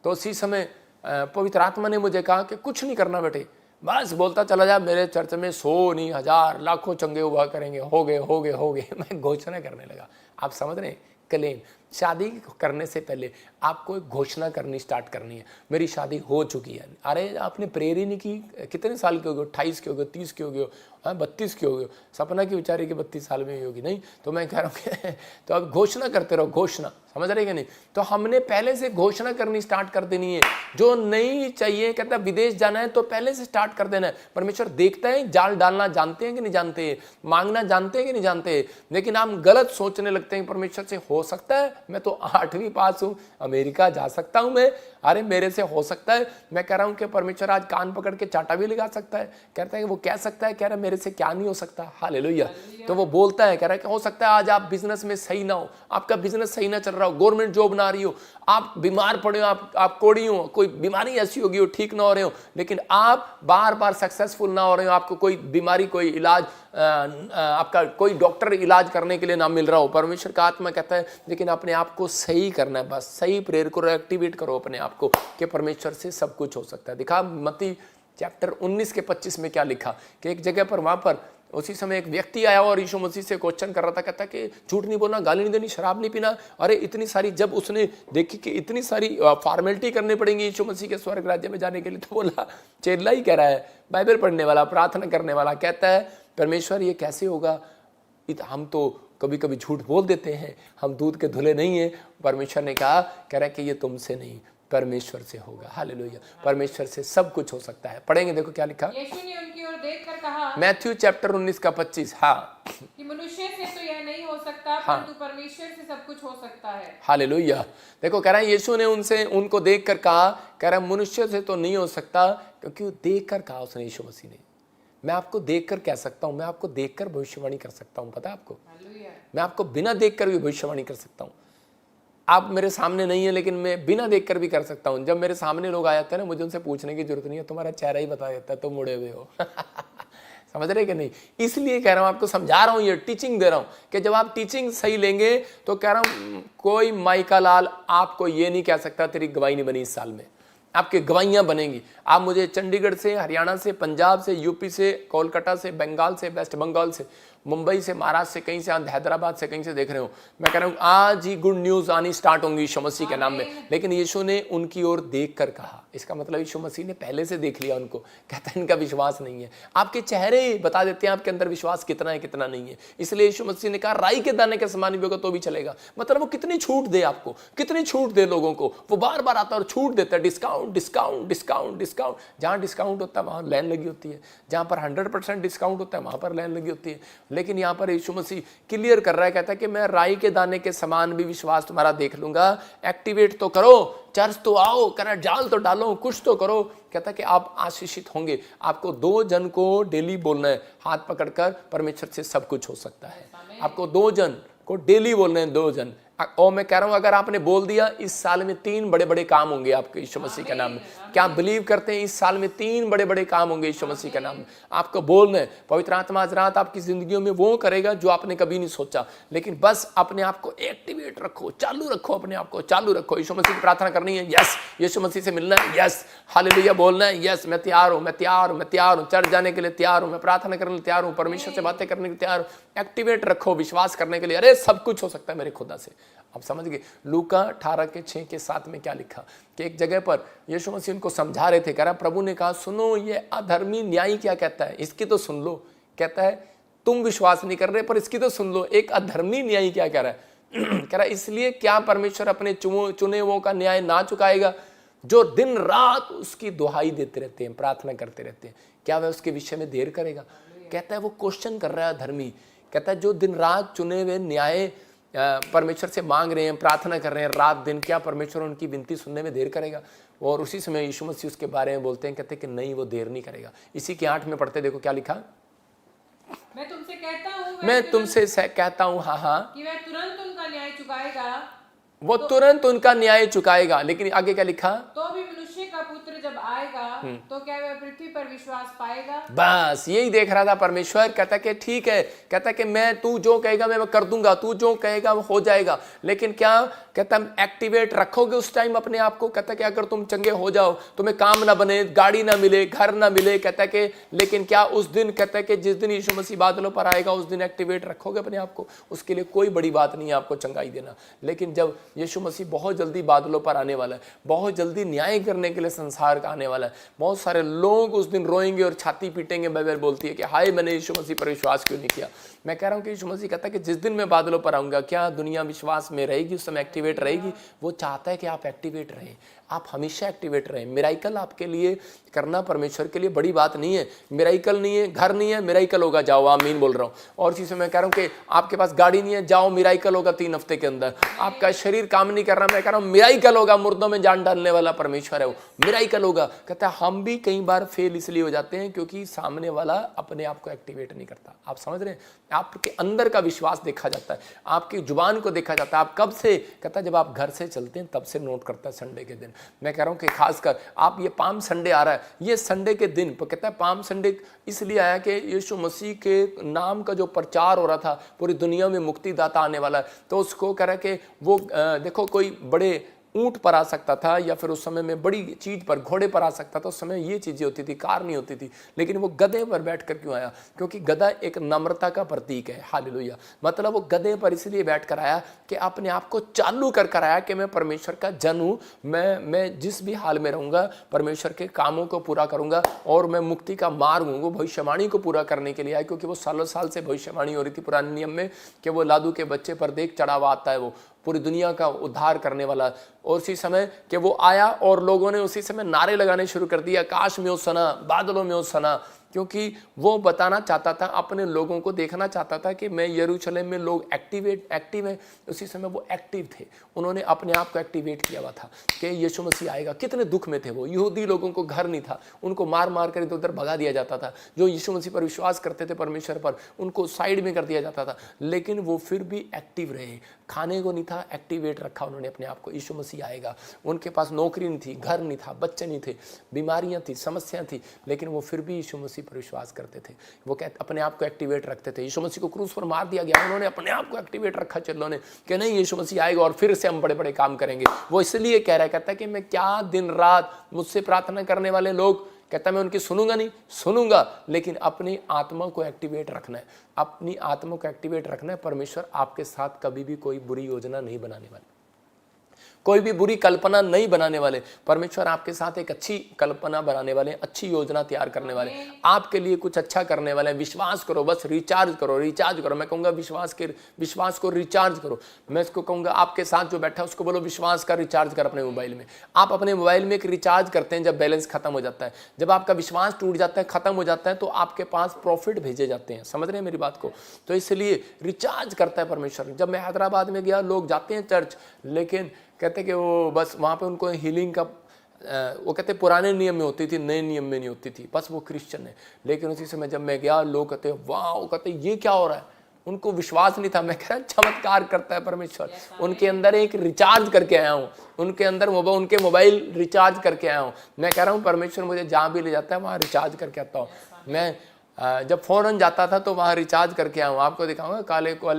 Speaker 3: तो उसी समय पवित्र आत्मा ने मुझे कहा कि कुछ नहीं करना बेटे, बस बोलता चला जा, मेरे चर्च में 100 नहीं 1000 लाखों चंगे हुआ करेंगे, हो गए। मैं घोषणा करने लगा। आप समझ रहे हैं, क्लेम। शादी करने से पहले आपको एक घोषणा करनी स्टार्ट करनी है, मेरी शादी हो चुकी है। अरे आपने प्रेयर ही नहीं की, कितने साल के हो गए, 28 के हो गए, 30 के हो गए, 32 के हो गए, सपना की विचारी कि 32 साल में ही होगी, नहीं तो मैं कह रहा हूँ तो अब घोषणा करते रहो, घोषणा, समझ रहे कि नहीं। तो हमने पहले से घोषणा करनी स्टार्ट कर देनी है। जो नहीं चाहिए, कहता विदेश जाना है तो पहले से स्टार्ट कर देना है। परमेश्वर देखता है, जाल डालना जानते हैं कि नहीं जानते हैं, मांगना जानते हैं कि नहीं जानते हैं, लेकिन हम गलत सोचने लगते हैं परमेश्वर से हो सकता है, मैं तो 8वीं पास हूँ, अमेरिका जा सकता हूँ मैं, अरे मेरे से हो सकता है। मैं कह रहा हूँ कि परमेश्वर आज कान पकड़ के चाटा भी लगा सकता है। कहता है कि वो कह सकता है, कह रहा है मेरे से क्या नहीं हो सकता। हालेलुया। तो वो बोलता है, कह रहा है कि हो सकता है आज आप बिजनेस में सही ना हो, आपका बिजनेस सही ना चल रहा हो, गवर्नमेंट जॉब ना आ रही हो, आप बीमार पड़े हो, आप कोड़ी हो, कोई बीमारी ऐसी होगी हो, ठीक ना हो रहे हो, लेकिन आप बार बार सक्सेसफुल ना हो रहे हो, आपको कोई बीमारी, कोई इलाज, आपका कोई डॉक्टर इलाज करने के लिए ना मिल रहा हो। परमेश्वर का आत्मा कहता है लेकिन अपने आप को सही करना है, बस सही प्रेयर करो, एक्टिवेट करो अपने आप को कि परमेश्वर से सब कुछ हो सकता है। दिखा मत्ती चैप्टर 19 के 25 में क्या लिखा कि एक जगह पर वहां पर उसी समय एक व्यक्ति आया और यीशु मसीह से क्वेश्चन कर रहा था, कहता कि झूठ नहीं बोलना, गाली नहीं देनी, शराब नहीं पीना। अरे इतनी सारी, जब उसने देखी कि इतनी सारी फॉर्मेलिटी करनी पड़ेंगी यीशु मसीह के स्वर्ग राज्य में जाने के लिए, तो बोला, चेला ही कह रहा है, बाइबल पढ़ने वाला, प्रार्थना करने वाला, कहता है परमेश्वर ये कैसे होगा, हम तो कभी कभी झूठ बोल देते हैं, हम दूध के धुले नहीं हैं। परमेश्वर ने कहा, कह रहा है कि ये तुमसे नहीं, परमेश्वर से होगा। हालेलुया। परमेश्वर से सब कुछ हो सकता है। पढ़ेंगे, देखो क्या लिखा।
Speaker 4: यीशु ने उनकी ओर देखकर कहा,
Speaker 3: मैथ्यू चैप्टर 19 का 25, हाँ,
Speaker 4: कि मनुष्य से तो यह नहीं हो सकता, परंतु परमेश्वर से सब कुछ हो सकता है।
Speaker 3: हालेलुया। देखो कह रहा है यीशु ने उनको देखकर कहा, कह रहा है मनुष्य से तो नहीं हो सकता, क्योंकि देखकर कहा उसने, यीशु मसीह ने, मैं आपको देखकर कह सकता हूं, मैं आपको देखकर भविष्यवाणी कर सकता हूं। पता है आपको, मैं आपको बिना देखकर भी भविष्यवाणी कर सकता हूं। आप मेरे सामने नहीं है, लेकिन मैं बिना देखकर भी कर सकता हूं। जब मेरे सामने लोग आ जाते हैं ना, मुझे उनसे पूछने की जरूरत नहीं है, तुम्हारा चेहरा ही बता देता है तुम मुड़े हुए हो। समझ रहे कि नहीं। इसलिए कह रहा हूं, आपको समझा रहा हूं, ये टीचिंग दे रहा हूं कि जब आप टीचिंग सही लेंगे तो कह रहा हूं कोई माइका लाल आपको ये नहीं कह सकता तेरी गवाही नहीं बनी इस साल में, आपकी गवाहियां बनेंगी। आप मुझे चंडीगढ़ से, हरियाणा से, पंजाब से, यूपी से, कोलकाता से, बंगाल से, वेस्ट बंगाल से, मुंबई से, महाराष्ट्र से, कहीं से, हैदराबाद से, कहीं से देख रहे हो, मैं कह रहा हूं आज ही गुड न्यूज आनी स्टार्ट होंगी यीशु मसीह के नाम में। लेकिन यीशु ने उनकी ओर देख कर कहा, इसका मतलब यीशु मसीह ने पहले से देख लिया उनको। कहता है इनका विश्वास नहीं है। आपके चेहरे बता देते हैं आपके अंदर विश्वास कितना है कितना नहीं है। इसलिए यीशु मसीह ने कहा राई के दाने के समान भी होगा तो भी चलेगा। मतलब वो कितनी छूट दे आपको, कितनी छूट दे लोगों को। वो बार बार आता है और छूट देता है, डिस्काउंट डिस्काउंट डिस्काउंट डिस्काउंट। जहां डिस्काउंट होता है वहां लाइन लगी होती है, जहां पर 100% डिस्काउंट होता है वहां पर लाइन लगी होती है। लेकिन यहाँ पर यीशु मसीह क्लियर कर रहा है, कहता है कि मैं राई के दाने के समान भी विश्वास तुम्हारा देख लूंगा। एक्टिवेट तो करो, चर्च तो आओ, करा जाल तो डालो, कुछ तो करो। कहता है कि आप आशीषित होंगे। आपको 2 जन को डेली बोलना है, हाथ पकड़कर परमेश्वर से सब कुछ हो सकता है। आपको 2 जन को डेली बोलना है, 2 जन। और मैं कह रहा हूं अगर आपने बोल दिया इस साल में 3 बड़े बड़े काम होंगे आपके यीशु मसीह के नाम में। क्या आप बिलीव करते हैं इस साल में 3 बड़े बड़े काम होंगे यीशु मसीह के नाम में? आपको बोलना है। पवित्र आत्मा आज रात आपकी जिंदगियों में वो करेगा जो आपने कभी नहीं सोचा। लेकिन बस अपने आप को एक्टिवेट रखो, चालू रखो, अपने आप को चालू रखो। यीशु मसीह की प्रार्थना करनी है, यस। यीशु मसीह से मिलना है, यस। हालेलुया बोलना है, यस मैं तैयार हूं, मैं तैयार हूं, मैं तैयार हूं, चर्च जाने के लिए तैयार हूं, मैं प्रार्थना करने के लिए तैयार हूं, परमेश्वर से बातें करने के लिए तैयार हूं। एक्टिवेट रखो विश्वास करने के लिए। अरे सब कुछ हो सकता है मेरे खुदा से। आप समझ गए? लूका 18:6-7 में क्या लिखा कि एक जगह पर यीशु मसीह उनको समझा रहे थे। कह रहा प्रभु ने कहा सुनो ये अधर्मी न्यायी क्या कहता है, इसकी तो सुन लो। कहता है तुम विश्वास नहीं कर रहे पर इसकी तो सुन लो, एक अधर्मी न्यायी क्या कह रहा है। कह रहा इसलिए क्या परमेश्वर अपने चुने हुओं का न्याय ना चुकाएगा जो दिन रात उसकी दुहाई देते रहते हैं, प्रार्थना करते रहते हैं? क्या वह उसके विषय में देर करेगा? कहता है वो क्वेश्चन कर रहा है अधर्मी। कहता है जो दिन रात चुने हुए न्याय परमेश्वर से मांग रहे हैं, प्रार्थना कर रहे हैं रात दिन, क्या परमेश्वर उनकी विनती सुनने में देर करेगा? और उसी समय यीशु मसीह उसके बारे में बोलते हैं, कहते हैं कि नहीं वो देर नहीं करेगा। इसी के 8 में पढ़ते देखो क्या लिखा,
Speaker 4: मैं तुमसे कहता हूँ,
Speaker 3: मैं तुमसे कहता हूँ हाँ
Speaker 4: कि वह तुरंत उनका न्याय चुकाएगा।
Speaker 3: वो तुरंत उनका न्याय चुकाएगा। लेकिन आगे क्या लिखा,
Speaker 4: तो भी मनुष्य का पुत्र जब आएगा तो क्या वह पृथ्वी पर विश्वास पाएगा?
Speaker 3: बस यही देख रहा था परमेश्वर। कहता कि ठीक है, कहता कि मैं तू जो कहेगा मैं कर दूंगा, तू जो कहेगा वो हो जाएगा। लेकिन क्या कहता एक्टिवेट रखोगे उस टाइम अपने आप को। कहता कि अगर तुम चंगे हो जाओ, तुम्हें काम ना बने, गाड़ी ना मिले, घर ना मिले, कहता कि लेकिन क्या उस दिन, कहता कि जिस दिन यीशु मसीह बादलों पर आएगा उस दिन एक्टिवेट रखोगे अपने आप को। उसके लिए कोई बड़ी बात नहीं है आपको चंगाई देना। लेकिन जब यीशु मसीह बहुत जल्दी बादलों पर आने वाला है, बहुत जल्दी न्याय करने के लिए संसार का आने वाला है, बहुत सारे लोग उस दिन रोएंगे और छाती पीटेंगे। बाइबल बोलती है कि हाय मैंने यीशु मसीह पर विश्वास क्यों नहीं किया। मैं कह रहा हूं कि यीशु मसीह कहता है कि जिस दिन मैं बादलों पर आऊंगा, क्या दुनिया विश्वास में रहेगी? उस समय एक्टिवेट रहेगी। वो चाहता है कि आप एक्टिवेट रहें, आप हमेशा एक्टिवेट रहें। मिराइकल आपके लिए करना परमेश्वर के लिए बड़ी बात नहीं है। मिराइकल नहीं है, घर नहीं है, मिराइकल होगा, जाओ, आमीन बोल रहा हूँ। और चीज़ मैं कह रहा हूँ कि आपके पास गाड़ी नहीं है, जाओ, मिराइकल होगा 3 हफ्ते के अंदर। आपका शरीर काम नहीं कर रहा, मैं कह रहा हूँ मिराइकल होगा। मुर्दों में जान डालने वाला परमेश्वर है, वो मिराइकल होगा। कहता है हम भी कई बार फेल इसलिए हो जाते हैं क्योंकि सामने वाला अपने आप को एक्टिवेट नहीं करता। आप समझ रहे हैं? आपके अंदर का विश्वास देखा जाता है, आपकी जुबान को देखा जाता है। आप कब से, कहता है जब आप घर से चलते हैं तब से नोट करता है संडे के दिन। मैं कह रहा हूं कि खासकर आप ये पाम संडे आ रहा है, ये संडे के दिन पर कहता है पाम संडे इसलिए आया कि यीशु मसीह के नाम का जो प्रचार हो रहा था, पूरी दुनिया में मुक्तिदाता आने वाला है, तो उसको कह रहा है कि वो देखो कोई बड़े ऊंट पर आ सकता था या फिर उस समय में बड़ी चीज पर, घोड़े पर आ सकता था। उस समय ये चीजें होती थी, कार नहीं होती थी। लेकिन वो गधे पर बैठकर क्यों आया? क्योंकि गधा एक नम्रता का प्रतीक है। हालेलुया। मतलब वो गधे पर इसलिए बैठकर आया कि अपने आप को चालू कर आया कि मैं परमेश्वर का जन हूं, मैं जिस भी हाल में रहूंगा परमेश्वर के कामों को पूरा करूंगा और मैं मुक्ति का मार्ग हूं। वो भविष्यवाणी को पूरा करने के लिए आया, क्योंकि वो सालों साल से भविष्यवाणी हो रही थी पुराने नियम में कि वो लादू के बच्चे पर देख चढ़ावा आता है, वो पूरी दुनिया का उद्धार करने वाला। और उसी समय कि वो आया और लोगों ने उसी समय नारे लगाने शुरू कर दिया, आकाश में होसना, बादलों में होसना, क्योंकि वो बताना चाहता था, अपने लोगों को देखना चाहता था कि मैं यरूशलेम में लोग एक्टिव है। उसी समय वो एक्टिव थे, उन्होंने अपने आप को एक्टिवेट किया हुआ था कि यीशु मसीह आएगा। कितने दुख में थे वो। यहूदी लोगों को घर नहीं था, उनको मार मार कर इधर उधर भगा दिया जाता था। जो यीशु मसीह पर विश्वास करते थे परमेश्वर पर, उनको साइड में कर दिया जाता था। लेकिन वो फिर भी एक्टिव रहे। खाने को नहीं था, एक्टिवेट रखा उन्होंने अपने आप को। यीशु मसीह आएगा। उनके पास नौकरी नहीं थी, घर नहीं था, बच्चे नहीं थे, बीमारियां थी, समस्याएं थी, लेकिन वो फिर भी यीशु मसीह मसीह पर विश्वास करते थे, वो कहते अपने आप को एक्टिवेट रखते थे। यीशु मसीह को क्रूस पर मार दिया गया, उन्होंने अपने आप को एक्टिवेट रखा चलो ने कि नहीं यीशु मसीह आएगा और फिर से हम बड़े बड़े काम करेंगे। वो इसलिए कह रहा है, कहता है कि मैं क्या दिन रात मुझसे प्रार्थना करने वाले लोग, कहता मैं उनकी सुनूंगा नहीं, सुनूंगा, लेकिन अपनी आत्मा को एक्टिवेट रखना है, अपनी आत्मा को एक्टिवेट रखना है। परमेश्वर आपके साथ कभी भी कोई बुरी योजना नहीं बनाने वाले, कोई भी बुरी कल्पना नहीं बनाने वाले। परमेश्वर आपके साथ एक अच्छी कल्पना बनाने वाले, अच्छी योजना तैयार करने वाले, आपके लिए कुछ अच्छा करने वाले हैं। विश्वास करो, बस रिचार्ज करो, रिचार्ज करो। मैं कहूँगा विश्वास को रिचार्ज करो। मैं इसको कहूँगा आपके साथ जो बैठा है उसको बोलो विश्वास का रिचार्ज कर अपने मोबाइल में। आप अपने मोबाइल में एक रिचार्ज करते हैं जब बैलेंस खत्म हो जाता है, जब आपका विश्वास टूट जाता है, खत्म हो जाता है, तो आपके पास प्रॉफिट भेजे जाते हैं। समझ रहे हैं मेरी बात को? तो इसलिए रिचार्ज करता है परमेश्वर। जब मैं हैदराबाद में गया, लोग जाते हैं चर्च, लेकिन कहते कि वो बस वहाँ पे उनको हीलिंग का वो कहते पुराने नियम में होती थी, नए नियम में नहीं होती थी, बस वो क्रिश्चियन है। लेकिन उसी समय जब मैं गया, लोग कहते वाह, कहते ये क्या हो रहा है, उनको विश्वास नहीं था। मैं कह रहा चमत्कार करता है परमेश्वर। उनके अंदर एक रिचार्ज करके आया हूँ, उनके अंदर उनके मोबाइल रिचार्ज करके आया हूँ। मैं कह रहा हूँ परमेश्वर मुझे जहाँ भी ले जाता है वहाँ रिचार्ज करके आता हूँ। मैं जब फॉरेन जाता था तो वहाँ रिचार्ज करके आया हूँ। आपको दिखाऊंगा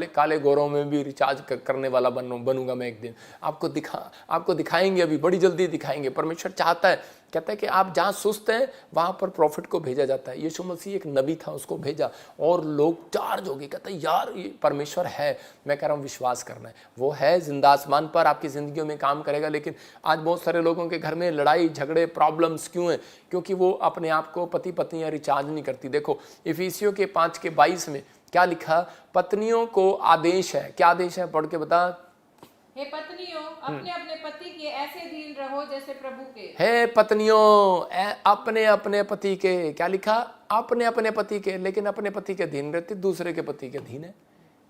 Speaker 3: काले गोरों में भी रिचार्ज करने वाला बनूंगा मैं एक दिन। आपको दिखाएंगे, अभी बड़ी जल्दी दिखाएंगे। परमेश्वर चाहता है, कहता है कि आप जहाँ सुस्त हैं वहाँ पर प्रॉफिट को भेजा जाता है। यीशु मसीह एक नबी था, उसको भेजा और लोग चार्ज हो गए। कहता है यार ये परमेश्वर है। मैं कह रहा हूँ विश्वास करना है, वो है, जिंदा आसमान पर आपकी ज़िंदगियों में काम करेगा। लेकिन आज बहुत सारे लोगों के घर में लड़ाई झगड़े प्रॉब्लम्स क्यों हैं? क्योंकि वो अपने आप को पति पत्नियाँ रिचार्ज नहीं करती। देखो इफिसियों के 5:22 में क्या लिखा? पत्नियों को आदेश है। क्या आदेश है? पढ़ के बता।
Speaker 4: हे पत्नियों, अपने अपने पति के ऐसे अधीन रहो जैसे प्रभु के।
Speaker 3: हे पत्नियों, अपने अपने पति के, क्या लिखा? अपने अपने पति के। लेकिन अपने पति के अधीन रहते, दूसरे के पति के अधीन है।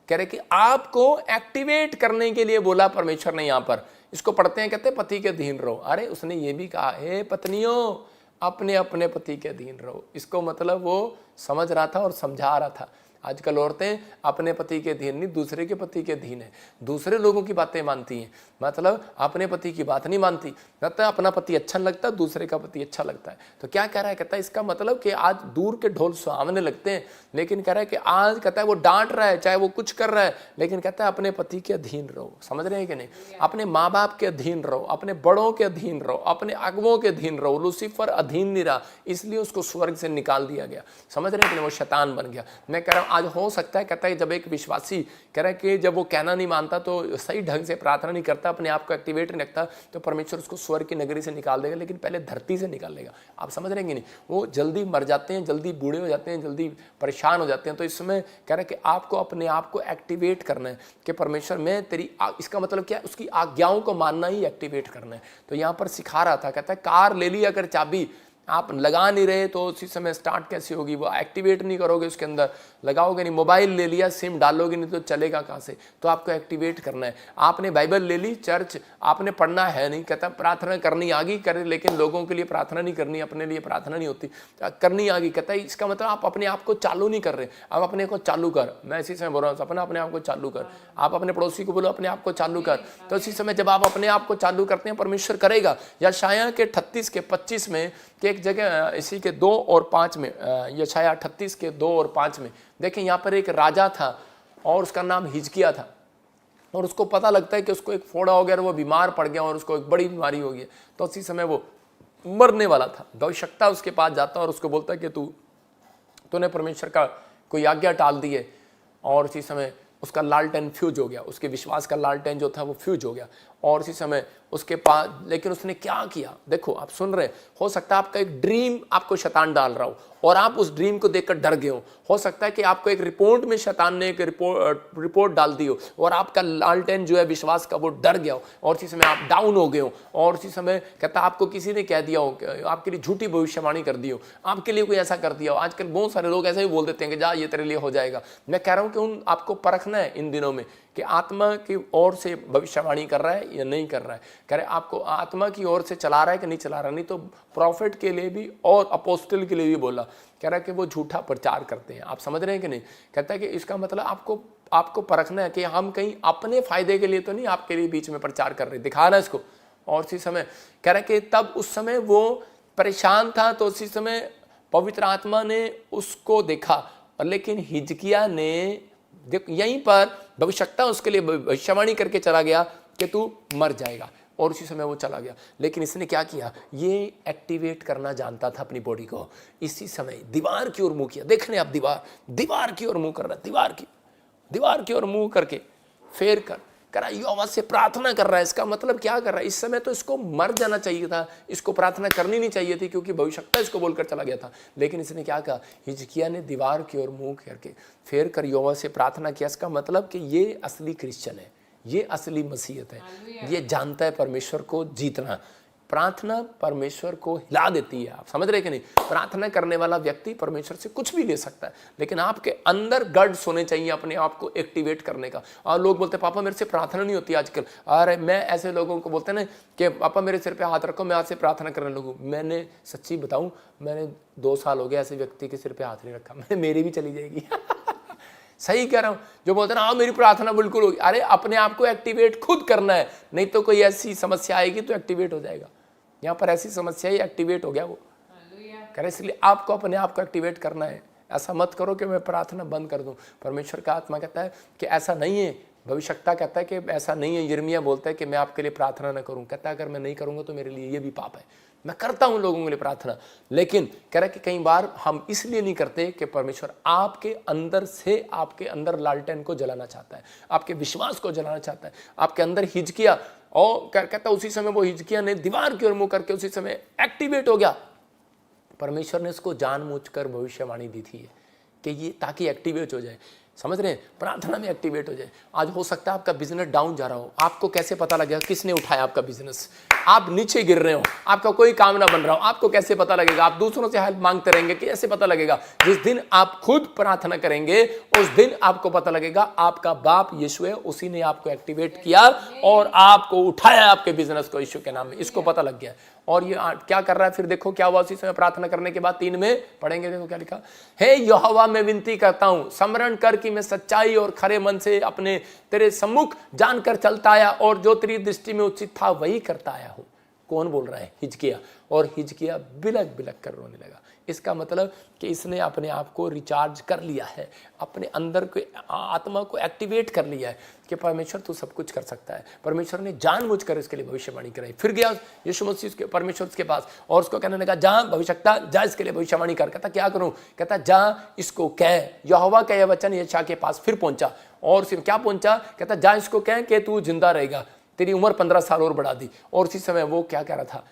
Speaker 3: कह रहे कि आपको एक्टिवेट करने के लिए बोला परमेश्वर ने। यहाँ पर इसको पढ़ते हैं, कहते पति के अधीन रहो। अरे उसने ये भी कहा, हे पत्नियों, अपने अपने पति के अधीन रहो। इसको मतलब वो समझ रहा था और समझा रहा था। आजकल औरतें अपने पति के अधीन नहीं, दूसरे के पति के अधीन है। दूसरे लोगों की बातें मानती हैं, मतलब अपने पति की बात नहीं मानती। मतलब अपना पति अच्छा लगता है, दूसरे का पति अच्छा लगता है। तो क्या कह रहा है? कहता है इसका मतलब कि आज दूर के ढोल सुहावने लगते हैं, लेकिन कह रहा है कि आज कहता है वो डांट रहा है, चाहे वो कुछ कर रहा है, लेकिन कहता है अपने पति के अधीन रहो। समझ रहे हैं कि नहीं? अपने माँ बाप के अधीन रहो, अपने बड़ों के अधीन रहो, अपने अगुओं के अधीन रहो। लूसीफर अधीन नहीं रहा, इसलिए उसको स्वर्ग से निकाल दिया गया। समझ रहे हैं कि नहीं? वो शैतान बन गया। मैं कह रहा हूँ आज हो सकता है, कहता है जब एक विश्वासी कह रहा है कि जब वो कहना नहीं मानता, तो सही ढंग से प्रार्थना नहीं करता, अपने आप को एक्टिवेट नहीं रखता, तो परमेश्वर उसको स्वर्ग की नगरी से निकाल देगा, लेकिन पहले धरती से निकालेगा। आप समझ रहे हैं कि नहीं? वो जल्दी मर जाते हैं, जल्दी बूढ़े हो जाते हैं, जल्दी परेशान हो जाते हैं। तो इस समय कह रहा है कि आपको अपने आप को एक्टिवेट करना है कि परमेश्वर मैं तेरी, इसका मतलब क्या? उसकी आज्ञाओं को मानना ही एक्टिवेट करना है। तो यहाँ पर सिखा रहा था, कहता है कार ले ली, अगर चाबी आप लगा नहीं रहे तो उसी समय स्टार्ट कैसे होगी? वो एक्टिवेट नहीं करोगे, उसके अंदर लगाओगे नहीं। मोबाइल ले लिया, सिम डालोगे नहीं तो चलेगा कहाँ से? तो आपको एक्टिवेट करना है। आपने बाइबल ले ली, चर्च आपने पढ़ना है नहीं, कहता प्रार्थना करनी आ गई करे, लेकिन लोगों के लिए प्रार्थना नहीं करनी, अपने लिए प्रार्थना नहीं होती, करनी आ गई। कहता है इसका मतलब आप अपने आप को चालू नहीं कर रहे। आप अपने को चालू कर। मैं इसी समय बोल रहा हूँ, सपना अपने आप को चालू कर। आप अपने पड़ोसी को बोलो अपने आप को चालू कर। तो इसी समय जब आप अपने आप को चालू करते हैं, परमेश्वर करेगा। यशायाह के 38:25 में कि एक जगह इसी के 2 और 5 में, यशायाह 38 के 2 और 5 में देखें, यहाँ पर एक राजा था और उसका नाम हिजकिय्याह था, और उसको पता लगता है कि उसको एक फोड़ा हो गया और वो बीमार पड़ गया और उसको एक बड़ी बीमारी हो गई। तो उसी समय वो मरने वाला था। भविष्यवक्ता उसके पास जाता और उसको बोलता है कि तूने परमेश्वर का कोई आज्ञा टाल दी है। और उसी समय उसका लालटेन फ्यूज हो गया, उसके विश्वास का लालटेन जो था वो फ्यूज हो गया। और उसी समय उसके पास, लेकिन उसने क्या किया? देखो आप सुन रहे, हो सकता है आपका एक ड्रीम आपको शैतान डाल रहा हो और आप उस ड्रीम को देखकर डर गए हो सकता है कि आपको एक रिपोर्ट में शैतान ने एक रिपोर्ट डाल दी हो और आपका लालटेन जो है विश्वास का वो डर गया हो और इसी समय आप डाउन हो गए हो। और इसी समय कहता आपको किसी ने कह दिया हो, आपके लिए झूठी भविष्यवाणी कर दी हो, आपके लिए कोई ऐसा कर दिया हो। आजकल बहुत सारे लोग ऐसे ही बोल देते हैं कि जा ये तेरे लिए हो जाएगा। मैं कह रहा हूँ कि आपको परखना है इन दिनों में कि आत्मा की ओर से भविष्यवाणी कर रहा है या नहीं कर रहा है। कह रहे आपको आत्मा की ओर से चला रहा है कि नहीं चला रहा। नहीं तो प्रॉफिट के लिए भी और अपोस्टल के लिए भी बोला, कह रहा है कि वो झूठा प्रचार करते हैं। आप समझ रहे हैं कि नहीं? कहता है कि इसका मतलब आपको परखना है कि हम कहीं अपने फायदे के लिए तो नहीं आपके लिए बीच में प्रचार कर रहे, दिखा रहा है इसको। और उसी समय कह रहा है कि तब उस समय वो परेशान था, तो उसी समय पवित्र आत्मा ने उसको देखा, और लेकिन हिजकिया ने यहीं पर भविष्यवक्ता उसके लिए भविष्यवाणी करके चला गया कि तू मर जाएगा, और उसी समय वो चला गया। लेकिन इसने क्या किया, ये एक्टिवेट करना जानता था अपनी बॉडी को। इसी समय दीवार की ओर मुंह किया। देखने आप दीवार की ओर मुंह कर रहा है, दीवार की ओर मुंह करके फेर कर करा यहोवा से प्रार्थना कर रहा है। इसका मतलब क्या कर रहा है, इस समय तो इसको मर जाना चाहिए था, इसको प्रार्थना करनी नहीं चाहिए थी, क्योंकि भविष्यवक्ता इसको बोलकर चला गया था। लेकिन इसने क्या कहा, हिजकिया ने दीवार की ओर मुंह करके फेर कर यहोवा से प्रार्थना किया। इसका मतलब कि ये असली क्रिश्चियन है, ये असली मसीहत है, ये जानता है परमेश्वर को जीतना। प्रार्थना परमेश्वर को हिला देती है। आप समझ रहे कि नहीं? प्रार्थना करने वाला व्यक्ति परमेश्वर से कुछ भी ले सकता है, लेकिन आपके अंदर गड्स होने चाहिए अपने आप को एक्टिवेट करने का। और लोग बोलते हैं पापा मेरे से प्रार्थना नहीं होती आजकल। अरे मैं ऐसे लोगों को बोलते हैं ना कि पापा मेरे सिर पे हाथ रखो, मैं आज से प्रार्थना करने लगूँ। मैंने सच्ची बताऊँ, मैंने 2 साल हो गए ऐसे व्यक्ति के सिर पे हाथ नहीं रखा। मेरी भी चली जाएगी। सही कह रहा हूं। जो बोलते हैं ना मेरी प्रार्थना बिल्कुल होगी, अरे अपने आप को एक्टिवेट खुद करना है, नहीं तो कोई ऐसी समस्या आएगी तो एक्टिवेट हो जाएगा। यहाँ पर ऐसी समस्या ही एक्टिवेट हो गया वो कह रहे, इसलिए आपको अपने आप को एक्टिवेट करना है। ऐसा मत करो कि मैं प्रार्थना बंद कर दूं। परमेश्वर का आत्मा कहता है कि ऐसा नहीं है, भविष्यवक्ता कहता है कि ऐसा नहीं है। यिर्मयाह बोलता है कि मैं आपके लिए प्रार्थना न करूं, कहता है अगर मैं नहीं करूंगा तो मेरे लिए ये भी पाप है। मैं करता हूं लोगों के लिए प्रार्थना, लेकिन कह रहा है कि कई बार हम इसलिए नहीं करते कि परमेश्वर आपके अंदर से आपके अंदर लालटेन को जलाना चाहता है, आपके विश्वास को जलाना चाहता है। आपके अंदर हिजकिया, और कहता उसी समय वो हिजकिया ने दीवार की ओर मुंह करके उसी समय एक्टिवेट हो गया। परमेश्वर ने उसको जानबूझकर भविष्यवाणी दी थी कि ये ताकि एक्टिवेट हो जाए। समझ रहे हैं? प्रार्थना में एक्टिवेट हो जाए। आज हो सकता है आपका बिजनेस डाउन जा रहा हो, आपको कैसे पता लगेगा किसने उठाया आपका बिजनेस? आप नीचे गिर रहे हो, आपका कोई काम ना बन रहा हो, आपको कैसे पता लगेगा? आप दूसरों से हेल्प मांगते रहेंगे, कैसे पता लगेगा? जिस दिन आप खुद प्रार्थना करेंगे उस दिन आपको पता लगेगा आपका बाप यीशु है, उसी ने आपको एक्टिवेट किया और आपको उठाया आपके बिजनेस को यीशु के नाम में। इसको पता लग गया। और ये क्या कर रहा है फिर? देखो क्या हुआ उसी समय प्रार्थना करने के बाद 3 में पढ़ेंगे। देखो क्या लिखा, हे यहोवा मैं विनती करता हूं, स्मरण कर कि मैं सच्चाई और खरे मन से अपने तेरे सम्मुख जानकर चलता आया और जो तेरी दृष्टि में उचित था वही करता आया हूं। कौन बोल रहा है? हिजकिया। और हिजकिया बिलक बिलक कर रोने लगा। इसका मतलब कि इसने अपने आप को रिचार्ज कर लिया है, अपने अंदर के आत्मा को एक्टिवेट कर लिया है कि परमेश्वर तू सब कुछ कर सकता है। परमेश्वर ने जानबूझकर इसके लिए भविष्यवाणी कराई। फिर गया यीशु मसीह के परमेश्वर के पास और उसको कहने लगा, जा भविष्यवक्ता जा इसके लिए भविष्यवाणी कर। कहता क्या करूं? कहता जा इसको कह, यहोवा का यह वचन यशायाह के पास फिर पहुंचा। और सिर्फ क्या पहुंचा? कहता जा इसको कह कि तू जिंदा रहेगा, तेरी उम्र 15 साल और बढ़ा दी। और उसी समय वो क्या कह रहा था?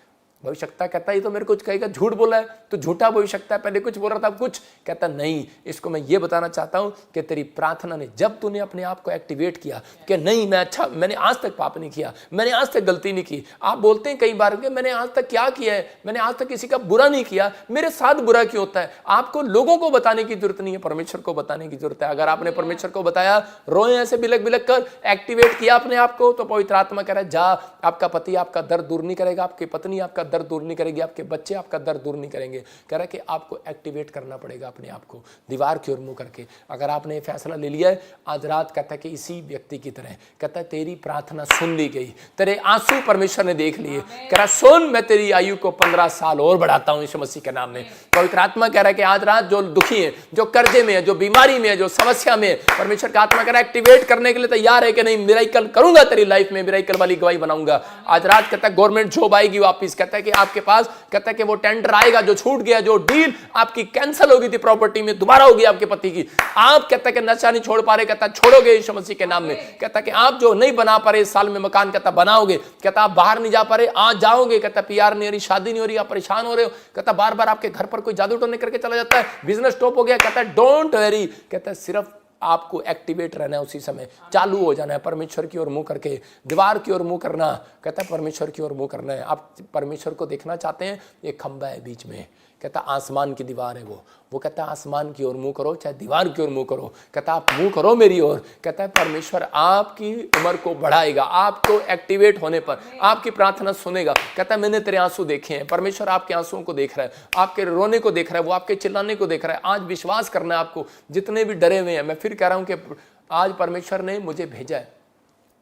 Speaker 3: भविष्यवक्ता कहता ये तो मेरे कुछ कहेगा, झूठ बोला है, तो झूठा भविष्यवक्ता है, पहले कुछ बोल रहा था अब कुछ। कहता नहीं, इसको मैं ये बताना चाहता हूं कि तेरी प्रार्थना ने, जब तूने अपने आप को एक्टिवेट किया कि नहीं मैंने आज तक पाप नहीं किया, मैंने आज तक गलती नहीं की। आप बोलते हैं कई बार कि मैंने आज तक क्या किया है, मैंने आज तक किसी का बुरा नहीं किया, मेरे साथ बुरा क्यों होता है? आपको लोगों को बताने की जरूरत नहीं है, परमेश्वर को बताने की जरूरत है। अगर आपने परमेश्वर को बताया, रोए ऐसे बिलक बिलक कर, एक्टिवेट किया अपने आप को, तो पवित्र आत्मा कह रहा है जा, आपका पति आपका दर्द दूर नहीं करेगा, आपकी पत्नी आपका दर्द दूर नहीं करेगी, आपके बच्चे आपका दर्द दूर नहीं करेंगे। कह रहा है कि आपको एक्टिवेट करना पड़ेगा अपने आप को दीवार की ओर मुंह करके। अगर आपने फैसला ले लिया है आज रात, कहता है कि इसी व्यक्ति की तरह, कहता है तेरी प्रार्थना सुन ली गई, तेरे आंसू परमेश्वर ने देख लिए। कह रहा सुन, मैं तेरी आयु को 15 साल और बढ़ाता हूं यीशु मसीह के नाम में। पवित्र आत्मा कह रहा है कि आज रात जो दुखी है, जो कर्जे में है, जो बीमारी में है, जो समस्या में है, परमेश्वर का आत्मा कह रहा है एक्टिवेट करने के लिए तैयार है कि नहीं, मिरेकल करूंगा तेरी लाइफ में, मिरेकल वाली गवाही बनाऊंगा। आज रात कहता है गवर्नमेंट जॉब आएगी वापिस, कहता है कि आपके पास, कहता है कि वो टेंडर आएगा जो छूट गया, जो डील आपकी कैंसिल हो गई थी प्रॉपर्टी में, दोबारा होगी आपके पति की। आप कहता है कि नशा नहीं छोड़ पा रहे, कहता छोड़ोगे यीशु मसीह के नाम में। कहता कि आप जो नहीं बना पा रहे इस साल में मकान, कहता बनाओगे। कहता आप बाहर नहीं जा पा रहे, आज जाओगे। कहता पीआर नहीं हो रही, शादी नहीं हो रही, आप परेशान हो रहे हो। कहता बार बार आपके घर पर कोई जादू टोने करके चला जाता है, बिजनेस स्टॉप हो गया। कहता है डोंट वरी, कहता है सिर्फ आपको एक्टिवेट रहना है, उसी समय चालू हो जाना है, परमेश्वर की ओर मुंह करके, दीवार की ओर मुंह करना। कहता है परमेश्वर की ओर मुंह करना है। आप परमेश्वर को देखना चाहते हैं, एक खंबा है बीच में, कहता आसमान की दीवार है वो कहता आसमान की ओर मुंह करो, चाहे दीवार की ओर मुंह करो। कहता आप मुंह करो मेरी ओर। कहता है परमेश्वर आपकी उम्र को बढ़ाएगा, आपको एक्टिवेट होने पर आपकी प्रार्थना सुनेगा। कहता है मैंने तेरे आंसू देखे हैं, परमेश्वर आपके आंसुओं को देख रहा है, आपके रोने को देख रहा है, वो आपके चिल्लाने को देख रहा है। आज विश्वास करना है आपको, जितने भी डरे हुए हैं। मैं फिर कह रहा हूं कि आज परमेश्वर ने मुझे भेजा है,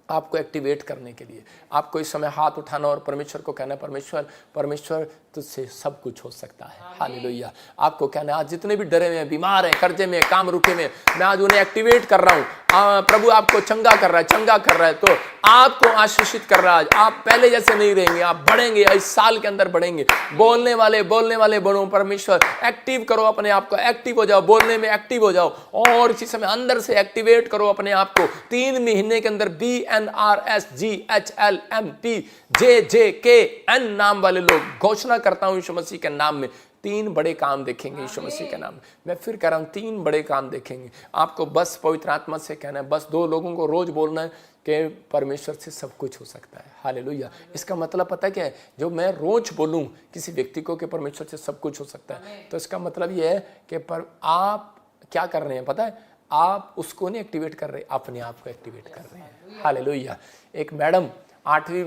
Speaker 3: आपको एक्टिवेट करने के लिए। आपको इस समय हाथ उठाना और परमेश्वर को कहना, परमेश्वर परमेश्वर तुझसे सब कुछ हो सकता है। हालेलुया। आपको कहना, आज जितने भी डरे हुए हैं, बीमार हैं, कर्जे में, काम रुके में, मैं आज उन्हें एक्टिवेट कर रहा हूँ। प्रभु आपको चंगा कर रहा है, चंगा कर रहा है, तो आपको आशीषित कर रहा है। आप पहले जैसे नहीं रहेंगे, आप बढ़ेंगे, इस साल के अंदर बढ़ेंगे। बोलने वाले बनो। परमेश्वर एक्टिव करो अपने आप को, एक्टिव हो जाओ, बोलने में एक्टिव हो जाओ और इसी समय अंदर से एक्टिवेट करो अपने आप को। 3 महीने के अंदर BNRSGHLMPJJKN नाम वाले लोग, घोषणा करता हूं यीशु मसीह के नाम में, 3 बड़े काम देखेंगे यीशु मसीह के नाम में। मैं फिर कह रहा हूं, 3 बड़े काम देखेंगे। आपको बस पवित्र आत्मा से कहना है, बस 2 लोगों को रोज बोलना है कि परमेश्वर से सब कुछ हो सकता है। हालेलुया। इसका मतलब पता क्या है? जो मैं रोज बोलूं किसी व्यक्ति को कि परमेश्वर से सब कुछ हो सकता है, तो इसका मतलब यह है कि पर आप क्या कर रहे हैं पता है? आप उसको नहीं एक्टिवेट कर रहे, अपने आप को एक्टिवेट कर रहे हैं। हालेलुया। एक मैडम 8वीं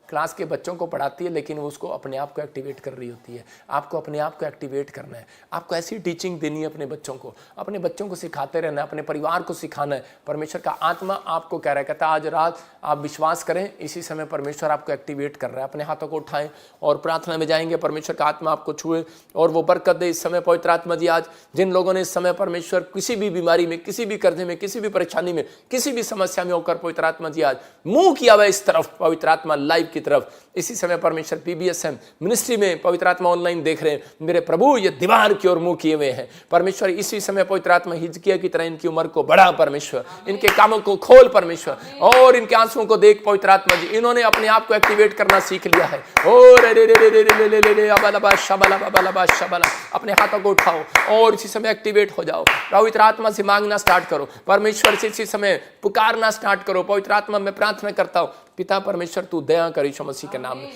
Speaker 3: क्लास के बच्चों को पढ़ाती है, लेकिन वो उसको अपने आप को एक्टिवेट कर रही होती है। आपको अपने आप को एक्टिवेट करना है। आपको ऐसी टीचिंग देनी है अपने बच्चों को सिखाते रहना है, अपने परिवार को सिखाना है। परमेश्वर का आत्मा आपको कह रहा है, कहता है आज रात आप विश्वास करें, इसी समय परमेश्वर आपको एक्टिवेट कर रहा है। अपने हाथों को उठाएं और प्रार्थना में जाएंगे, परमेश्वर का आत्मा आपको छुए और वो बरकत दे। इस समय पवित्र आत्मा जी, आज जिन लोगों ने इस समय परमेश्वर किसी भी बीमारी में, किसी भी कर्जे में, किसी भी परेशानी में, किसी भी समस्या में होकर पवित्र आत्मा जी आज मुंह किया हुआ इस तरफ, पवित्र आत्मा लाइव की तरफ, इसी समय परमेश्वर PBSM मिनिस्ट्री में पवित्र आत्मा ऑनलाइन देख रहे हैं, मेरे प्रभु ये दीवार की ओर मुंह किए हुए हैं। परमेश्वर इसी समय पवित्र आत्मा हिजकिया की तरह इनकी उम्र को बढ़ा परमेश्वर, इनके कामों को खोल परमेश्वर, और इनके आंसुओं को देख पवित्र आत्मा जी, इन्होंने अपने आप को एक्टिवेट करना सीख लिया है। और अपने हाथों को उठाओ और इसी समय एक्टिवेट हो जाओ। पवित्र आत्मा से मांगना स्टार्ट करो, परमेश्वर से इसी समय पुकारना स्टार्ट करो। पवित्र आत्मा में प्रार्थना करता हूं, पिता परमेश्वर तू दया कर यीशु मसीह के नाम में।